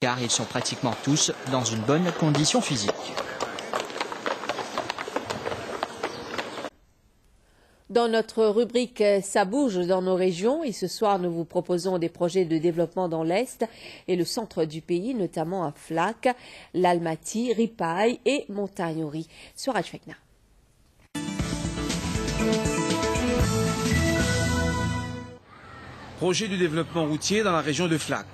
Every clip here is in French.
car ils sont pratiquement tous dans une bonne condition physique. Dans notre rubrique « Ça bouge dans nos régions » et ce soir nous vous proposons des projets de développement dans l'Est et le centre du pays, notamment à Flacq, l'Almaty, Ripaille et Montagnori. Sur Fekna. Projet de développement routier dans la région de Flacq.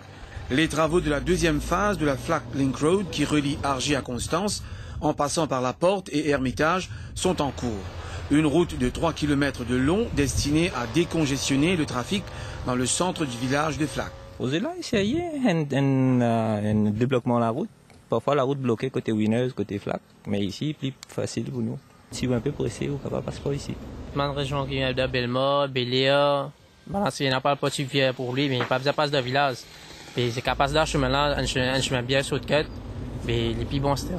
Les travaux de la deuxième phase de la Flacq Link Road qui relie Argy à Constance, en passant par la Porte et Hermitage, sont en cours. Une route de 3 km de long destinée à décongestionner le trafic dans le centre du village de Flacq. Là, il y a un développement de la route. Parfois, la route bloquée côté Winners, côté Flacq. Mais ici, plus facile pour nous. Si vous êtes un peu pressé, vous pouvez passer par ici. Dans la région qui est de Belmont, Béléa, il n'y a pas de petit vieux pour lui, mais il n'y a pas besoin de passer de village. C'est capable d'un chemin là, un chemin bien sur le quête, mais il est plus bon, c'était.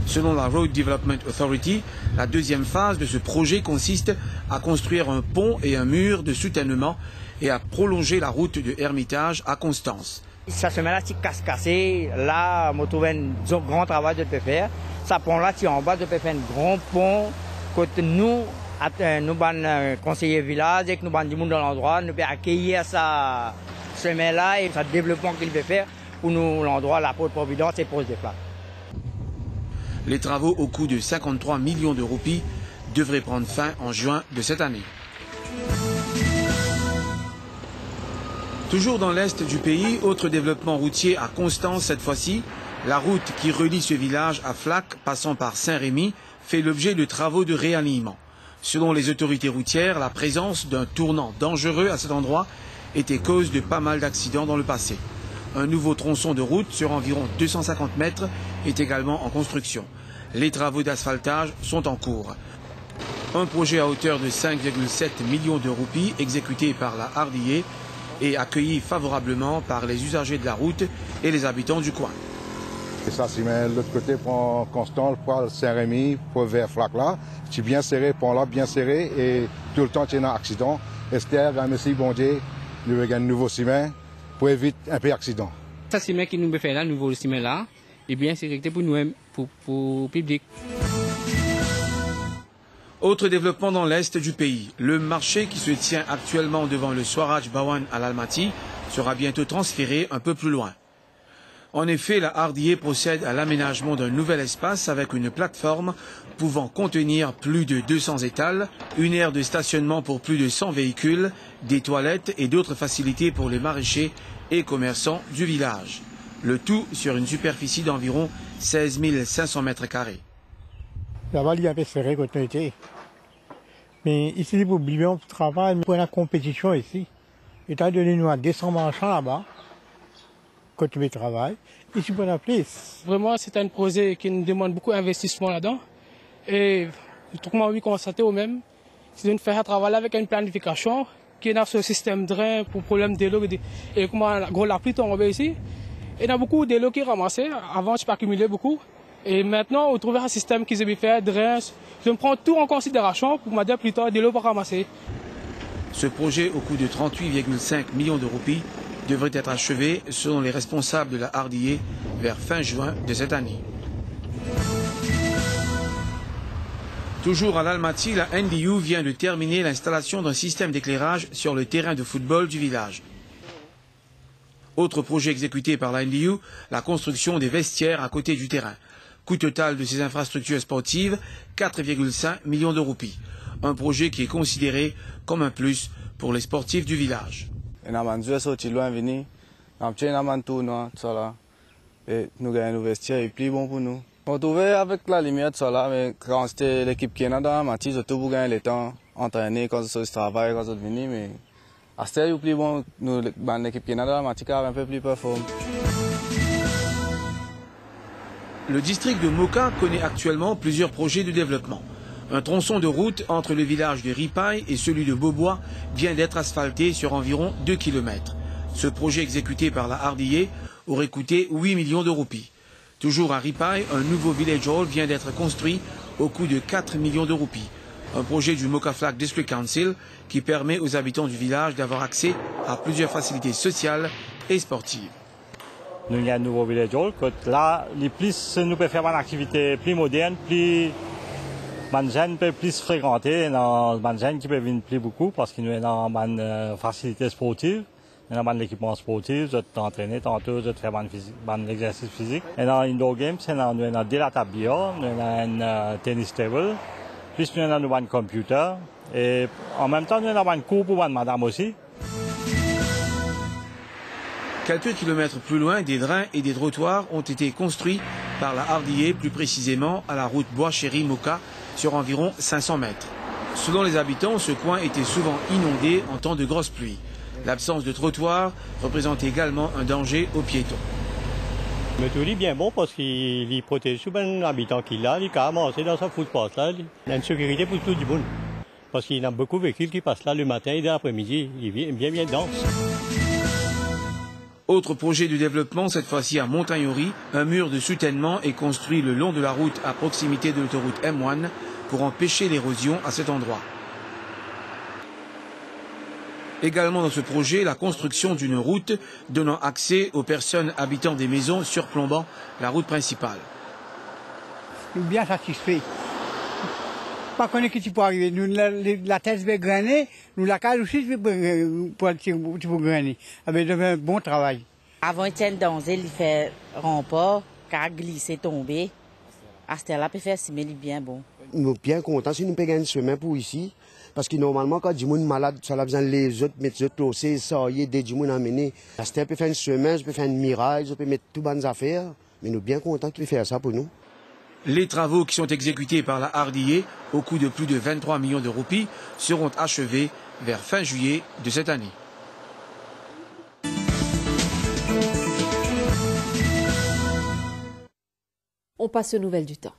Selon la Road Development Authority, la deuxième phase de ce projet consiste à construire un pont et un mur de soutènement et à prolonger la route de Hermitage à Constance. Ça se met là, c'est casse-cassé. Là, on trouve un grand travail de faire. Ça pont là, en bas, de faire un grand pont. Côté nous, conseillers village, et que nous avons du monde dans l'endroit, nous pouvons accueillir ça chemin là et ça développement qu'il peut faire pour nous l'endroit, la Porte-Providence et proche des Flacq. Les travaux au coût de 53 millions de roupies devraient prendre fin en juin de cette année. Toujours dans l'est du pays, autre développement routier à Constance cette fois-ci. La route qui relie ce village à Flacq, passant par Saint-Rémy, fait l'objet de travaux de réalignement. Selon les autorités routières, la présence d'un tournant dangereux à cet endroit était cause de pas mal d'accidents dans le passé. Un nouveau tronçon de route sur environ 250 mètres est également en construction. Les travaux d'asphaltage sont en cours. Un projet à hauteur de 5,7 millions de roupies exécuté par la RDA et accueilli favorablement par les usagers de la route et les habitants du coin. Et ça, si met l'autre côté, prend Constant, pour Saint-Rémy, pour vers Flacq là, c'est bien serré, pont là, bien serré, et tout le temps, il y a un accident. Esther, merci, bon Dieu, nous avons un nouveau ciment pour éviter un peu d'accident. Ça, ciment qui nous fait là, le nouveau ciment là, et bien, c'est réglé pour nous, pour le public. Autre développement dans l'est du pays. Le marché qui se tient actuellement devant le Swaraj Bhawan à l'Almaty sera bientôt transféré un peu plus loin. En effet, la RDA procède à l'aménagement d'un nouvel espace avec une plateforme pouvant contenir plus de 200 étals, une aire de stationnement pour plus de 100 véhicules, des toilettes et d'autres facilités pour les maraîchers et commerçants du village. Le tout sur une superficie d'environ 16 500 mètres carrés. Là-bas, il y a un peu serré quand on était. Mais ici, pour bien on travaille pour la compétition ici. Étant donné nous à 200 marchands là-bas, quand tu travailles, ici pour la place. Vraiment, c'est un projet qui nous demande beaucoup d'investissement là-dedans. Et comment oui constater au même, c'est de faire un travail avec une planification qui est dans ce système drain pour problème de l'eau et comment la pluie tombe ici. Et il y a beaucoup de l'eau qui est ramassée. Avant, je peux accumuler beaucoup. Et maintenant, on trouve un système qui se fait drain. Je prends tout en considération pour m'aider plus tard de l'eau pour ramasser. Ce projet, au coût de 38,5 millions de roupies, devrait être achevé, selon les responsables de la RDA, vers fin juin de cette année. Toujours à l'Almaty, la NDU vient de terminer l'installation d'un système d'éclairage sur le terrain de football du village. Autre projet exécuté par la NDU, la construction des vestiaires à côté du terrain. Coût total de ces infrastructures sportives, 4,5 millions de roupies. Un projet qui est considéré comme un plus pour les sportifs du village. Nous avons un vestiaire et plus bon pour nous. On trouvait avec la lumière de ça là, mais quand c'était l'équipe qui est dans la matière, surtout pour gagner le temps, entraîner quand on travaille, quand on vient, mais à ce stade, plus bon, nous, l'équipe qui est dans la matière, un peu plus performante. Le district de Moka connaît actuellement plusieurs projets de développement. Un tronçon de route entre le village de Ripaille et celui de Beaubois vient d'être asphalté sur environ 2 km. Ce projet exécuté par la RDA aurait coûté 8 millions de roupies. Toujours à Ripaille, un nouveau village hall vient d'être construit au coût de 4 millions de roupies. Un projet du Moka Flacq District Council qui permet aux habitants du village d'avoir accès à plusieurs facilités sociales et sportives. Nous avons un nouveau village hall. Là, les plus, nous pouvons faire une activité plus moderne, plus. Les jeunes peuvent plus fréquenter, les jeunes qui peuvent venir plus beaucoup parce que nous avons une facilité sportive, nous avons l'équipement sportif, je t'entraîner tantôt, je te faire un exercice physique. Et dans indoor games, nous avons des la table billard, nous avons un tennis table, puis nous avons un computer et en même temps nous avons un cours pour madame aussi. Quelques kilomètres plus loin, des drains et des trottoirs ont été construits par la RDA, plus précisément à la route Bois-Chéry-Moka, sur environ 500 mètres. Selon les habitants, ce coin était souvent inondé en temps de grosses pluies. L'absence de trottoir représente également un danger aux piétons. Mais tout est bien bon parce qu'il protège tout les habitants qu'il a, il a commencé dans sa footpath là. Il y a une sécurité pour tout le monde. Parce qu'il y a beaucoup de véhicules qui passent là le matin et l'après-midi. Il est bien dense. Autre projet de développement, cette fois-ci à Montagnori, un mur de soutènement est construit le long de la route à proximité de l'autoroute M1 pour empêcher l'érosion à cet endroit. Également dans ce projet, la construction d'une route donnant accès aux personnes habitant des maisons surplombant la route principale. Nous sommes bien satisfaits. Pas qu'on est qui peut arriver. Nous, la thèse va grainer, nous la case aussi pour grainer. Avec un bon travail. Avant, il était danger, il fait rempart, car glisser, tomber. À ce là, il fait si, mais il est bien bon. Nous sommes bien contents si nous pouvons gagner un chemin pour ici. Parce que normalement, quand du monde malade, ça a besoin les autres mettre les autres aussi, ça y est, des gens amener. À ce peut faire un chemin, je peux faire une miraille, je peux mettre toutes bonnes affaires. Mais nous sommes bien contents qu'il fasse ça pour nous. Les travaux qui sont exécutés par la RDA au coût de plus de 23 millions de roupies seront achevés vers fin juillet de cette année. On passe aux nouvelles du temps.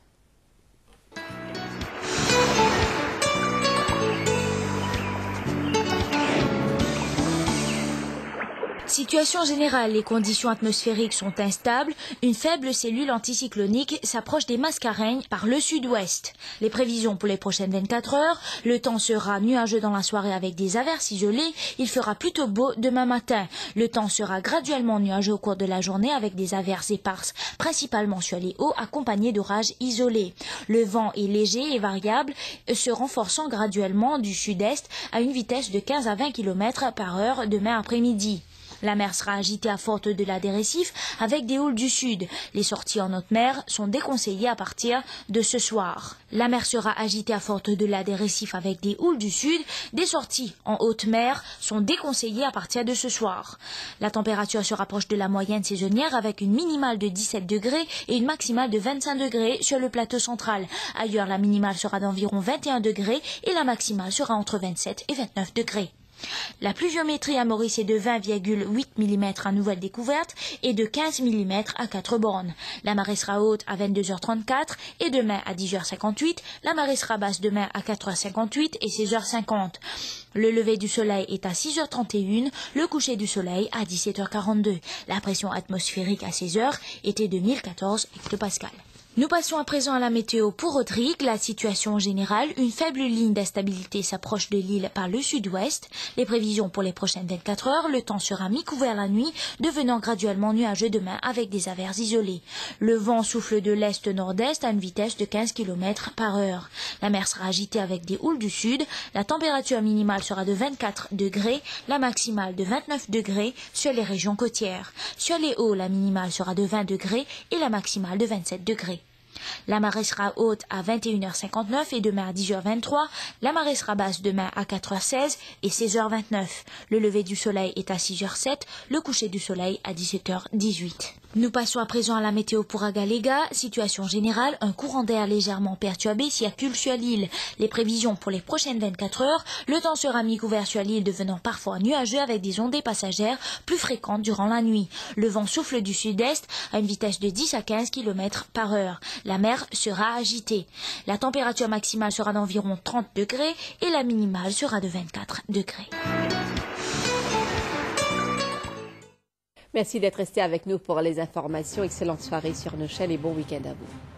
Situation générale, les conditions atmosphériques sont instables. Une faible cellule anticyclonique s'approche des Mascareignes par le sud-ouest. Les prévisions pour les prochaines 24 heures, le temps sera nuageux dans la soirée avec des averses isolées. Il fera plutôt beau demain matin. Le temps sera graduellement nuageux au cours de la journée avec des averses éparses, principalement sur les hauts, accompagnées d'orages isolés. Le vent est léger et variable, se renforçant graduellement du sud-est à une vitesse de 15 à 20 km par heure demain après-midi. La mer sera agitée à forte delà des récifs avec des houles du sud. Les sorties en haute mer sont déconseillées à partir de ce soir. La mer sera agitée à forte delà des récifs avec des houles du sud. Des sorties en haute mer sont déconseillées à partir de ce soir. La température se rapproche de la moyenne saisonnière avec une minimale de 17 degrés et une maximale de 25 degrés sur le plateau central. Ailleurs, la minimale sera d'environ 21 degrés et la maximale sera entre 27 et 29 degrés. La pluviométrie à Maurice est de 20,8 mm à Nouvelle-Découverte et de 15 mm à 4 bornes. La marée sera haute à 22h34 et demain à 10h58. La marée sera basse demain à 4h58 et 16h50. Le lever du soleil est à 6h31, le coucher du soleil à 17h42. La pression atmosphérique à 16h était de 1014 hectopascales. Nous passons à présent à la météo pour Rodrigue. La situation générale, une faible ligne d'instabilité s'approche de l'île par le sud-ouest. Les prévisions pour les prochaines 24 heures, le temps sera mi-couvert la nuit, devenant graduellement nuageux demain avec des averses isolées. Le vent souffle de l'est-nord-est à une vitesse de 15 km par heure. La mer sera agitée avec des houles du sud. La température minimale sera de 24 degrés, la maximale de 29 degrés sur les régions côtières. Sur les hauts, la minimale sera de 20 degrés et la maximale de 27 degrés. La marée sera haute à 21h59 et demain à 10h23. La marée sera basse demain à 4h16 et 16h29. Le lever du soleil est à 6h07, le coucher du soleil à 17h18. Nous passons à présent à la météo pour Agalega. Situation générale, un courant d'air légèrement perturbé circule sur l'île. Les prévisions pour les prochaines 24 heures, le temps sera mi-couvert sur l'île devenant parfois nuageux avec des ondées passagères plus fréquentes durant la nuit. Le vent souffle du sud-est à une vitesse de 10 à 15 km par heure. La mer sera agitée. La température maximale sera d'environ 30 degrés et la minimale sera de 24 degrés. Merci d'être resté avec nous pour les informations. Excellente soirée sur nos chaînes et bon week-end à vous.